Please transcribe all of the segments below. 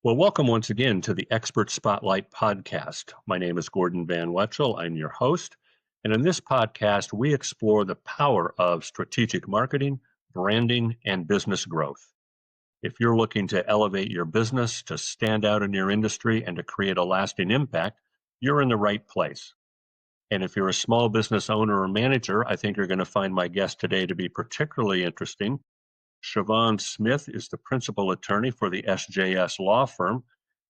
Well, welcome once again to the Expert Spotlight podcast. My name is Gordon Van Wechel. I'm your host. And in this podcast, we explore the power of strategic marketing, branding, and business growth. If you're looking to elevate your business, to stand out in your industry, and to create a lasting impact, you're in the right place. And if you're a small business owner or manager, I think you're going to find my guest today to be particularly interesting. Shavon Smith is the principal attorney for the SJS law firm,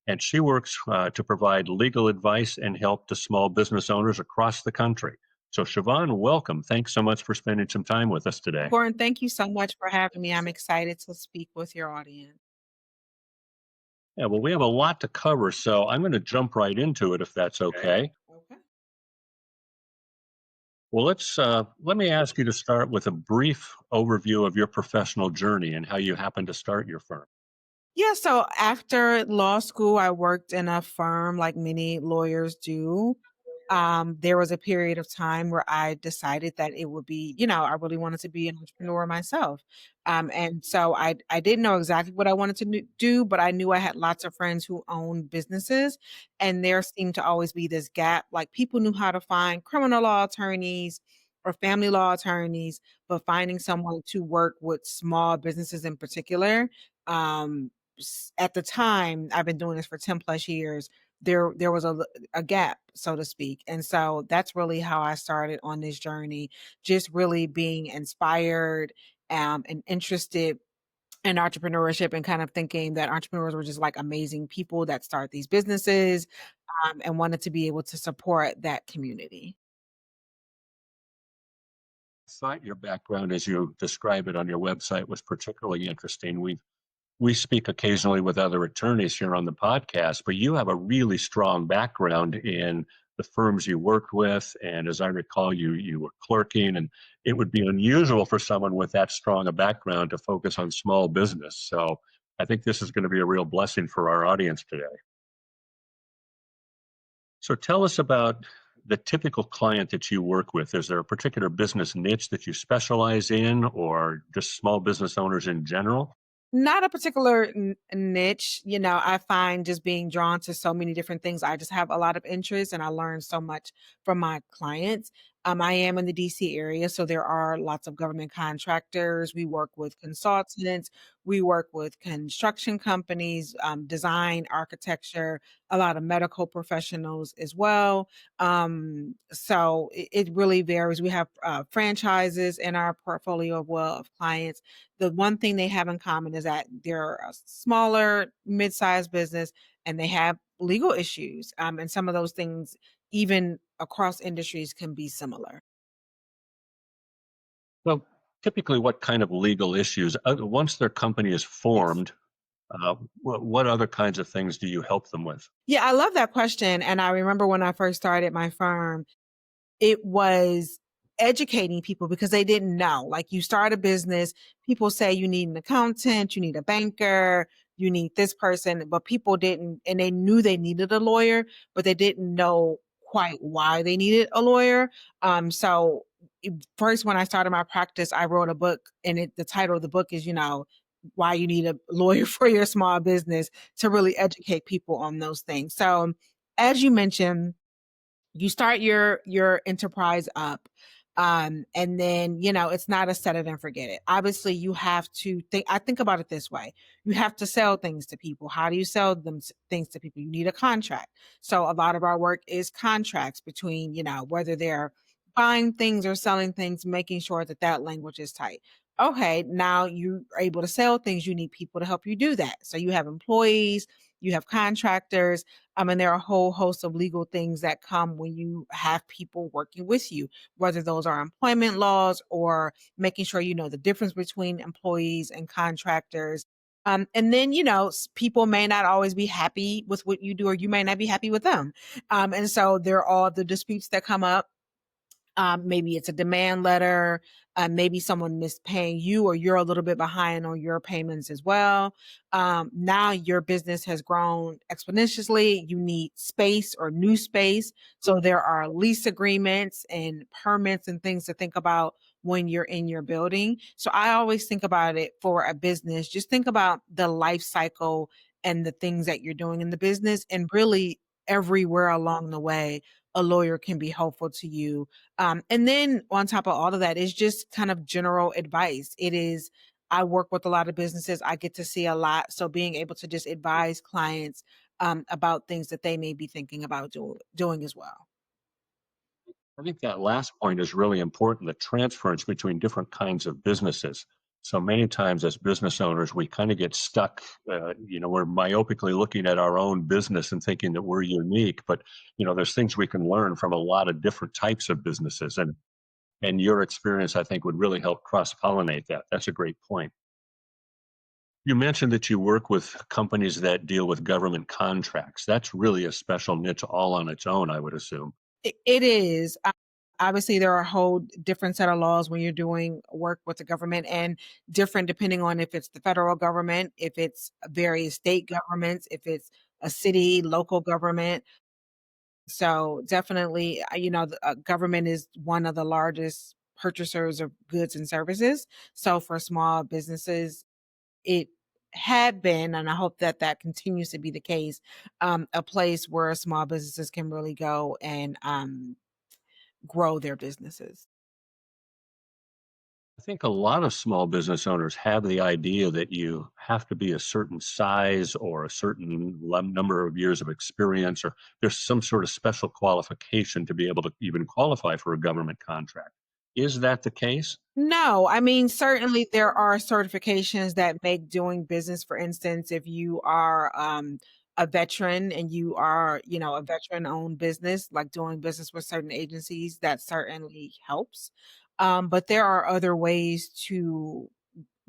and she works to provide legal advice and help to small business owners across the country. So, Shavon, welcome. Thanks so much for spending some time with us today. Gordon, thank you so much for having me. I'm excited to speak with your audience. Yeah, well, we have a lot to cover, so I'm going to jump right into it if that's Okay. okay. Okay. Well, let me ask you to start with a brief overview of your professional journey and how you happened to start your firm. Yeah, so after law school, I worked in a firm like many lawyers do. There was a period of time where I decided that it would be, I really wanted to be an entrepreneur myself. And so I didn't know exactly what I wanted to do, but I knew I had lots of friends who owned businesses, and there seemed to always be this gap. Like people knew how to find criminal law attorneys or family law attorneys, but finding someone to work with small businesses in particular, um, at the time, I've been doing this for 10 plus years. There was a gap, so to speak. And so that's really how I started on this journey, just really being inspired and interested in entrepreneurship and kind of thinking that entrepreneurs were just like amazing people that start these businesses, and wanted to be able to support that community. Thought your background, as you describe it on your website, was particularly interesting. We speak occasionally with other attorneys here on the podcast, but you have a really strong background in the firms you worked with. And as I recall, you were clerking, and it would be unusual for someone with that strong a background to focus on small business. So I think this is going to be a real blessing for our audience today. So tell us about the typical client that you work with. Is there a particular business niche that you specialize in, or just small business owners in general? Not a particular niche, I find just being drawn to so many different things. I just have a lot of interest and I learn so much from my clients. I am in the DC area, so there are lots of government contractors. We work with consultants, we work with construction companies, design, architecture, a lot of medical professionals as well. So it really varies. We have franchises in our portfolio of well of clients. The one thing they have in common is that they're a smaller, mid-sized business and they have legal issues. And some of those things, even across industries, can be similar. Well, typically, what kind of legal issues, once their company is Yes. formed, what other kinds of things do you help them with? Yeah, I love that question. And I remember when I first started my firm, it was educating people because they didn't know. Like you start a business, people say you need an accountant, you need a banker, you need this person, but people didn't, and they knew they needed a lawyer, but they didn't know quite why they needed a lawyer. So first, when I started my practice, I wrote a book, and the title of the book is, why you need a lawyer for your small business, to really educate people on those things. So, as you mentioned, you start your enterprise up, and then it's not a set it and forget it. Obviously you have to think. I think about it this way: you have to sell things to people. How do you sell things to people? You need a contract. So a lot of our work is contracts between, whether they're buying things or selling things, making sure that that language is tight. Okay, now you are able to sell things, you need people to help you do that. So you have employees, you have contractors, and there are a whole host of legal things that come when you have people working with you, whether those are employment laws or making sure you know the difference between employees and contractors. And then, people may not always be happy with what you do, or you may not be happy with them. And so there are all the disputes that come up. Maybe it's a demand letter. Maybe someone missed paying you, or you're a little bit behind on your payments as well. Now your business has grown exponentially. You need space or new space. So there are lease agreements and permits and things to think about when you're in your building. So I always think about it for a business. Just think about the life cycle and the things that you're doing in the business. And really, everywhere along the way, a lawyer can be helpful to you. And then on top of all of that is just kind of general advice. It is, I work with a lot of businesses, I get to see a lot. So being able to just advise clients about things that they may be thinking about doing as well. I think that last point is really important, the transference between different kinds of businesses. So many times as business owners, we kind of get stuck, we're myopically looking at our own business and thinking that we're unique, but there's things we can learn from a lot of different types of businesses. And your experience, I think, would really help cross-pollinate that. That's a great point. You mentioned that you work with companies that deal with government contracts. That's really a special niche all on its own, I would assume. It is. Obviously, there are a whole different set of laws when you're doing work with the government, and different depending on if it's the federal government, if it's various state governments, if it's a city, local government. So definitely, the government is one of the largest purchasers of goods and services. So for small businesses, it had been, and I hope that that continues to be the case, a place where small businesses can really go and grow their businesses. I think a lot of small business owners have the idea that you have to be a certain size or a certain number of years of experience, or there's some sort of special qualification to be able to even qualify for a government contract. Is that the case? No, I mean, certainly there are certifications that make doing business, for instance, if you are a veteran and you are, a veteran owned business, like doing business with certain agencies, that certainly helps. But there are other ways to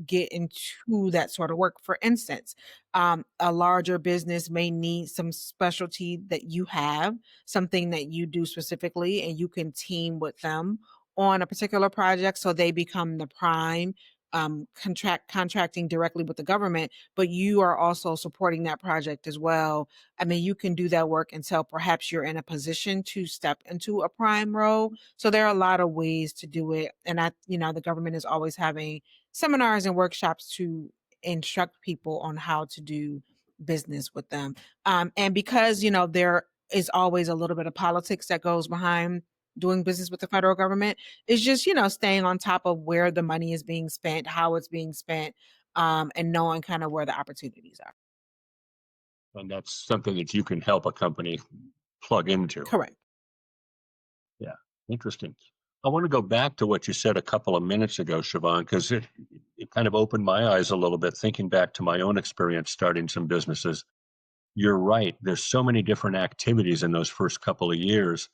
get into that sort of work. For instance, a larger business may need some specialty that you have, something that you do specifically, and you can team with them on a particular project so they become the prime. Contracting directly with the government, but you are also supporting that project as well. I mean, you can do that work until perhaps you're in a position to step into a prime role. So there are a lot of ways to do it. And the government is always having seminars and workshops to instruct people on how to do business with them. And because, there is always a little bit of politics that goes behind doing business with the federal government, it's just, staying on top of where the money is being spent, how it's being spent, and knowing kind of where the opportunities are. And that's something that you can help a company plug into. Correct. Yeah, interesting. I want to go back to what you said a couple of minutes ago, Siobhan, because it kind of opened my eyes a little bit thinking back to my own experience starting some businesses. You're right. There's so many different activities in those first couple of years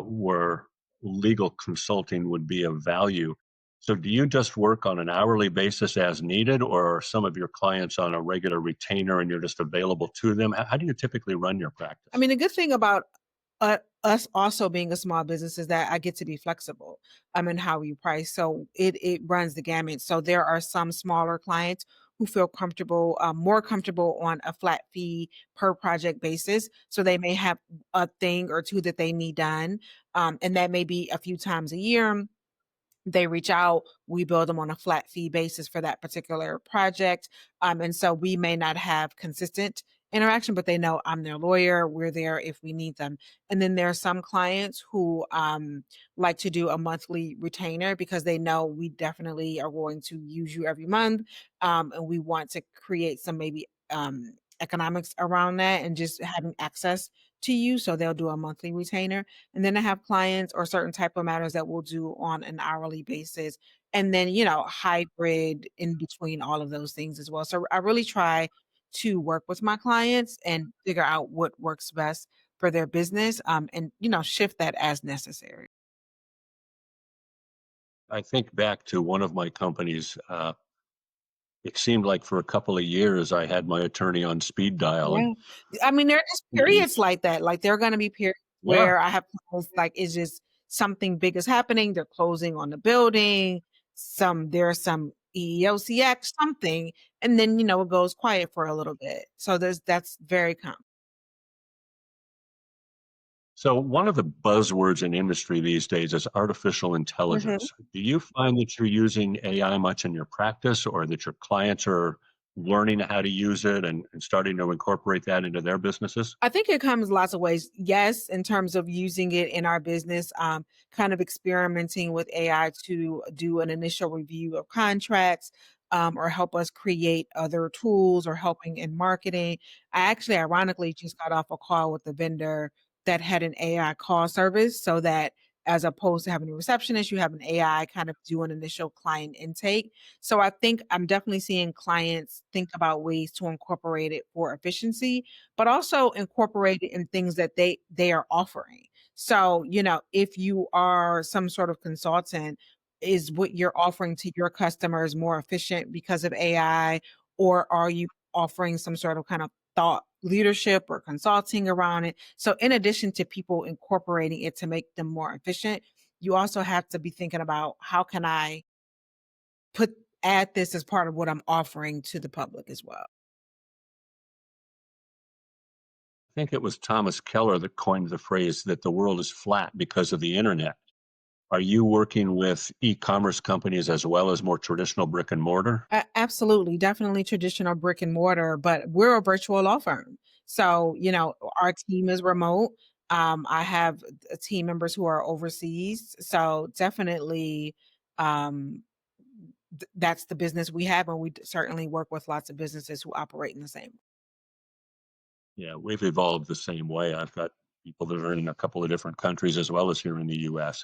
where legal consulting would be of value. So, do you just work on an hourly basis as needed, or are some of your clients on a regular retainer and you're just available to them? How do you typically run your I practice? mean, the good thing about us also being a small business is that I get to be flexible in how we price. So it runs the gamut. So there are some smaller clients who feel comfortable, more comfortable on a flat fee per project basis. So they may have a thing or two that they need done, and that may be a few times a year. They reach out, we build them on a flat fee basis for that particular project. And so we may not have consistent interaction, but they know I'm their lawyer. We're there if we need them. And then there are some clients who like to do a monthly retainer because they know we definitely are going to use you every month. And we want to create some maybe economics around that and just having access to you. So they'll do a monthly retainer. And then I have clients or certain type of matters that we'll do on an hourly basis. And then, hybrid in between all of those things as well. So I really try to work with my clients and figure out what works best for their business, and, shift that as necessary. I think back to one of my companies. It seemed like for a couple of years I had my attorney on speed dial, Yeah. I mean, there are just and periods like that. Like there are gonna be periods yeah. where I have calls like it's just something big is happening. They're closing on the building. There's some EEOCX, something, and then it goes quiet for a little bit. So that's very common. So one of the buzzwords in industry these days is artificial Mhm. intelligence. Do you find that you're using AI much in your practice, or that your clients are learning how to use it and starting to incorporate that into their businesses? I think it comes lots of ways. Yes, in terms of using it in our business, kind of experimenting with AI to do an initial review of contracts, or help us create other tools or helping in marketing. I actually, ironically, just got off a call with the vendor that had an AI call service so that as opposed to having a receptionist, you have an AI kind of do an initial client intake. So I think I'm definitely seeing clients think about ways to incorporate it for efficiency but also incorporate it in things that they are offering. So, if you are some sort of consultant, is what you're offering to your customers more efficient because of AI, or are you offering some sort of kind of thought leadership or consulting around it? So, in addition to people incorporating it to make them more efficient, you also have to be thinking about how can I put add this as part of what I'm offering to the public as well. I think it was Thomas Keller that coined the phrase that the world is flat because of the internet. Are you working with e-commerce companies as well as more traditional brick and mortar? Absolutely, definitely traditional brick and mortar, but we're a virtual law firm. So, our team is remote. I have team members who are overseas. So, definitely, um, that's the business we have. And we certainly work with lots of businesses who operate in the same. Yeah, we've evolved the same way. I've got people that are in a couple of different countries as well as here in the US.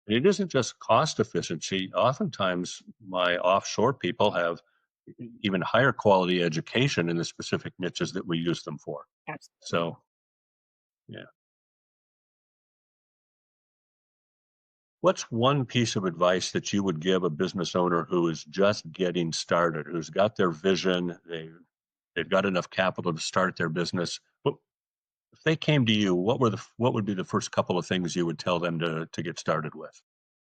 It isn't just cost efficiency. Oftentimes, my offshore people have even higher quality education in the specific niches that we use them for. Absolutely. So, yeah. What's one piece of advice that you would give a business owner who is just getting started, who's got their vision, they've got enough capital to start their business? What if they came to you, what would be the first couple of things you would tell them to get started with?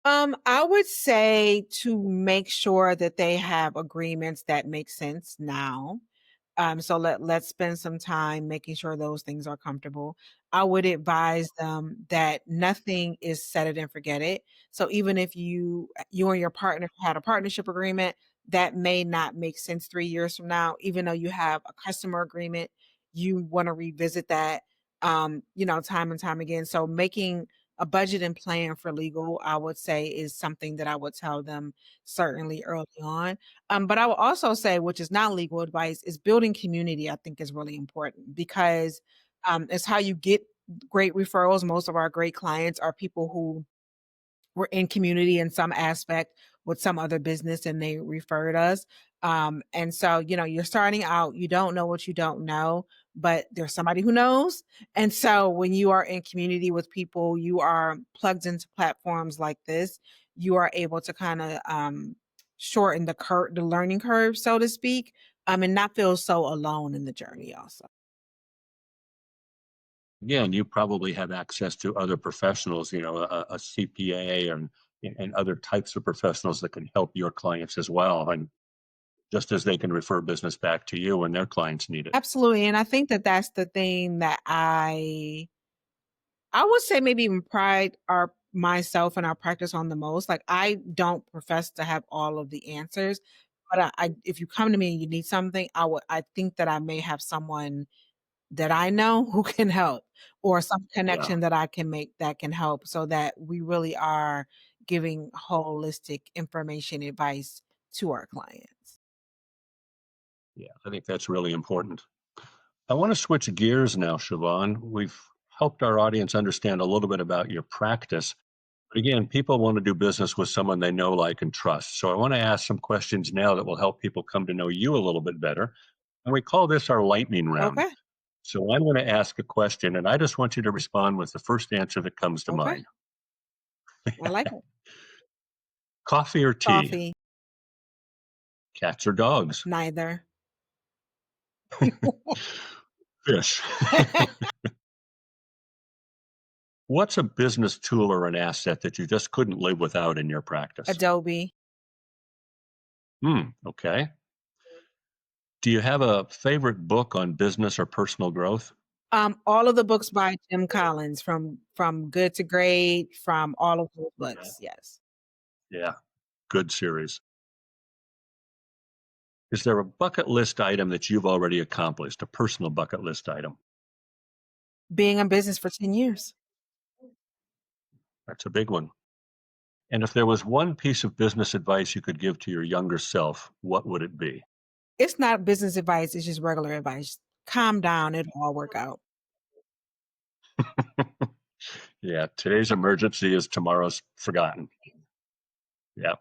I would say to make sure that they have agreements that make sense now. So let's spend some time making sure those things are comfortable. I would advise them that nothing is set it and forget it. So even if you and your partner had a partnership agreement, that may not make sense 3 years from now. Even though you have a customer agreement, you want to revisit that, time and time again. So making a budget and plan for legal, I would say, is something that I would tell them certainly early on. But I will also say, which is not legal advice, is building community, I think is really important because it's how you get great referrals. Most of our great clients are people who were in community in some aspect with some other business and they referred us. And so, you're starting out, you don't know what you don't know, but there's somebody who knows. And so when you are in community with people, you are plugged into platforms like this, you are able to kind of shorten the learning curve, so to speak, and not feel so alone in the journey also. Again, you probably have access to other professionals, a CPA and other types of professionals that can help your clients as well. And just as they can refer business back to you when their clients need it. Absolutely. And I think that that's the thing that I would say maybe even pride our myself and our practice on the most. Like I don't profess to have all of the answers, but if you come to me and you need something, I think that I may have someone that I know who can help or some Yeah. connection that I can make that can help so that we really are giving holistic information advice to our clients. Yeah. I think that's really important. I want to switch gears now, Siobhan. We've helped our audience understand a little bit about your practice. But again, people want to do business with someone they know, like, and trust. So I want to ask some questions now that will help people come to know you a little bit better. And we call this our lightning round. Okay. So I'm going to ask a question, and I just want you to respond with the first answer that comes to Okay. mind. I like it. Coffee or tea? Coffee. Cats or dogs? Neither. Fish. What's a business tool or an asset that you just couldn't live without in your practice? Adobe. Okay. Do you have a favorite book on business or personal growth? All of the books by Jim Collins from Good to Great, from all of those Yeah. books, yes. Yeah, good series. Is there a bucket list item that you've already accomplished, a personal bucket list item? Being in business for 10 years. That's a big one. And if there was one piece of business advice you could give to your younger self, what would it be? It's not business advice, it's just regular advice. Calm down, it'll all work out. Yeah, today's emergency is tomorrow's forgotten. Yeah.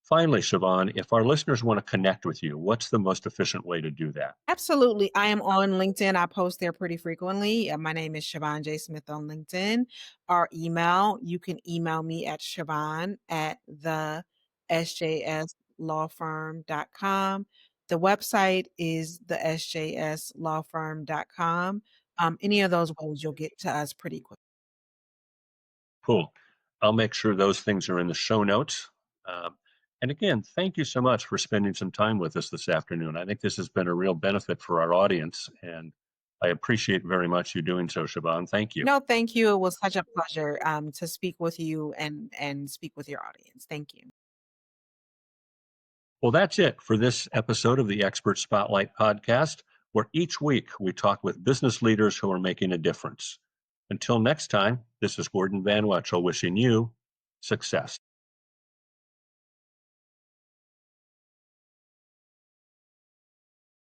Finally, Siobhan, if our listeners want to connect with you, what's the most efficient way to do that? Absolutely. I am on LinkedIn. I post there pretty frequently. My name is Shavon J. Smith on LinkedIn. Our email, you can email me at Shavon at the sjslawfirm.com. The website is the sjslawfirm.com. Any of those ways, you'll get to us pretty quick. Cool. I'll make sure those things are in the show notes. Um, and again, thank you so much for spending some time with us this afternoon. I think this has been a real benefit for our audience, and I appreciate very much you doing so, Siobhan. Thank you. No, thank you. It was such a pleasure to speak with you and speak with your audience. Thank you. Well, that's it for this episode of the Expert Spotlight podcast, where each week we talk with business leaders who are making a difference. Until next time, this is Gordon Van Wetchel wishing you success.